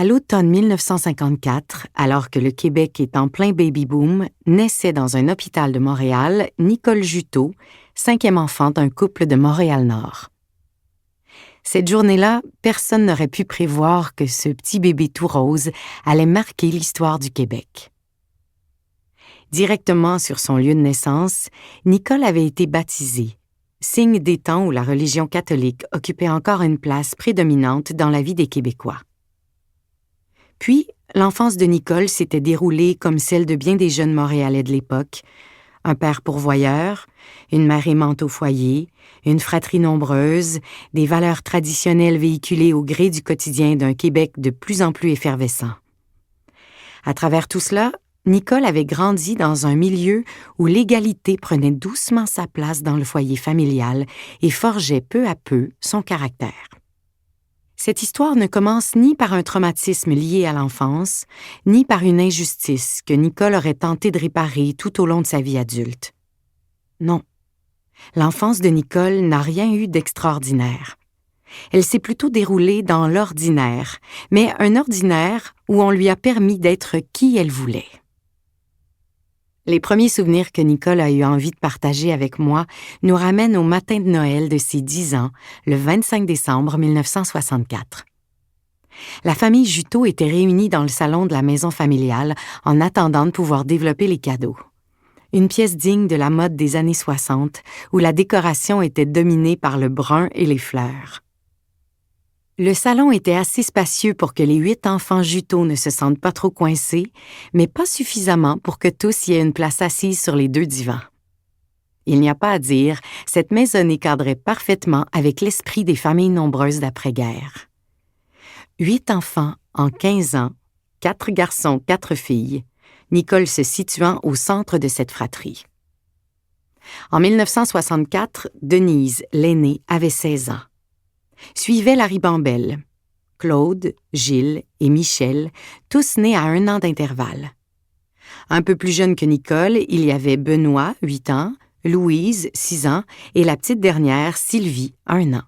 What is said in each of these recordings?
À l'automne 1954, alors que le Québec est en plein baby-boom, naissait dans un hôpital de Montréal Nicole Juteau, 5e enfant d'un couple de Montréal-Nord. Cette journée-là, personne n'aurait pu prévoir que ce petit bébé tout rose allait marquer l'histoire du Québec. Directement sur son lieu de naissance, Nicole avait été baptisée, signe des temps où la religion catholique occupait encore une place prédominante dans la vie des Québécois. Puis, l'enfance de Nicole s'était déroulée comme celle de bien des jeunes Montréalais de l'époque. Un père pourvoyeur, une mère aimante au foyer, une fratrie nombreuse, des valeurs traditionnelles véhiculées au gré du quotidien d'un Québec de plus en plus effervescent. À travers tout cela, Nicole avait grandi dans un milieu où l'égalité prenait doucement sa place dans le foyer familial et forgeait peu à peu son caractère. Cette histoire ne commence ni par un traumatisme lié à l'enfance, ni par une injustice que Nicole aurait tenté de réparer tout au long de sa vie adulte. Non, l'enfance de Nicole n'a rien eu d'extraordinaire. Elle s'est plutôt déroulée dans l'ordinaire, mais un ordinaire où on lui a permis d'être qui elle voulait. Les premiers souvenirs que Nicole a eu envie de partager avec moi nous ramènent au matin de Noël de ses 10 ans, le 25 décembre 1964. La famille Juteau était réunie dans le salon de la maison familiale en attendant de pouvoir développer les cadeaux. Une pièce digne de la mode des années 60, où la décoration était dominée par le brun et les fleurs. Le salon était assez spacieux pour que les 8 enfants Juteau ne se sentent pas trop coincés, mais pas suffisamment pour que tous y aient une place assise sur les 2 divans. Il n'y a pas à dire, cette maisonnée cadrait parfaitement avec l'esprit des familles nombreuses d'après-guerre. 8 enfants en 15 ans, 4 garçons, 4 filles, Nicole se situant au centre de cette fratrie. En 1964, Denise, l'aînée, avait 16 ans. Suivaient la ribambelle, Claude, Gilles et Michel, tous nés à 1 an d'intervalle. Un peu plus jeune que Nicole, il y avait Benoît, 8 ans, Louise, 6 ans, et la petite dernière, Sylvie, 1 an.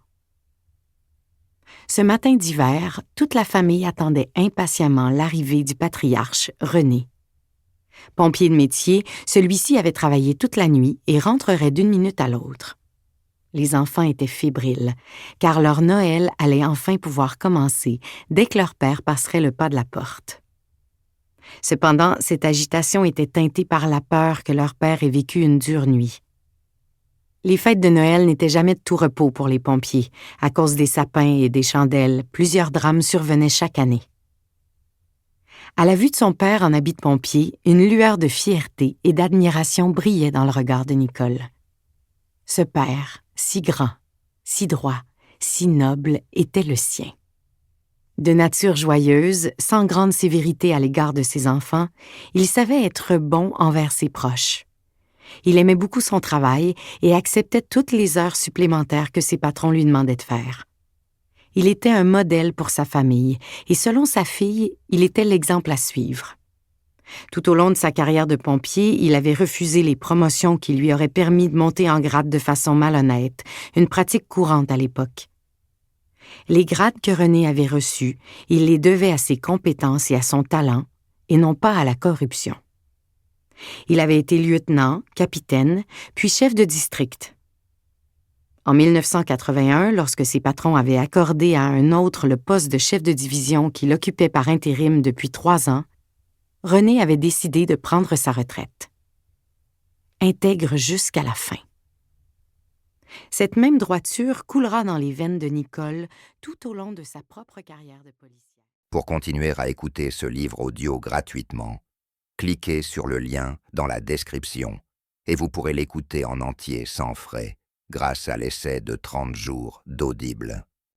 Ce matin d'hiver, toute la famille attendait impatiemment l'arrivée du patriarche, René. Pompier de métier, celui-ci avait travaillé toute la nuit et rentrerait d'une minute à l'autre. Les enfants étaient fébriles, car leur Noël allait enfin pouvoir commencer dès que leur père passerait le pas de la porte. Cependant, cette agitation était teintée par la peur que leur père ait vécu une dure nuit. Les fêtes de Noël n'étaient jamais de tout repos pour les pompiers. À cause des sapins et des chandelles, plusieurs drames survenaient chaque année. À la vue de son père en habit de pompier, une lueur de fierté et d'admiration brillait dans le regard de Nicole. Ce père, si grand, si droit, si noble, était le sien. De nature joyeuse, sans grande sévérité à l'égard de ses enfants, il savait être bon envers ses proches. Il aimait beaucoup son travail et acceptait toutes les heures supplémentaires que ses patrons lui demandaient de faire. Il était un modèle pour sa famille et selon sa fille, il était l'exemple à suivre. Tout au long de sa carrière de pompier, il avait refusé les promotions qui lui auraient permis de monter en grade de façon malhonnête, une pratique courante à l'époque. Les grades que René avait reçus, il les devait à ses compétences et à son talent, et non pas à la corruption. Il avait été lieutenant, capitaine, puis chef de district. En 1981, lorsque ses patrons avaient accordé à un autre le poste de chef de division qu'il occupait par intérim depuis 3 ans, René avait décidé de prendre sa retraite. Intègre jusqu'à la fin. Cette même droiture coulera dans les veines de Nicole tout au long de sa propre carrière de policière. Pour continuer à écouter ce livre audio gratuitement, cliquez sur le lien dans la description et vous pourrez l'écouter en entier sans frais grâce à l'essai de 30 jours d'Audible.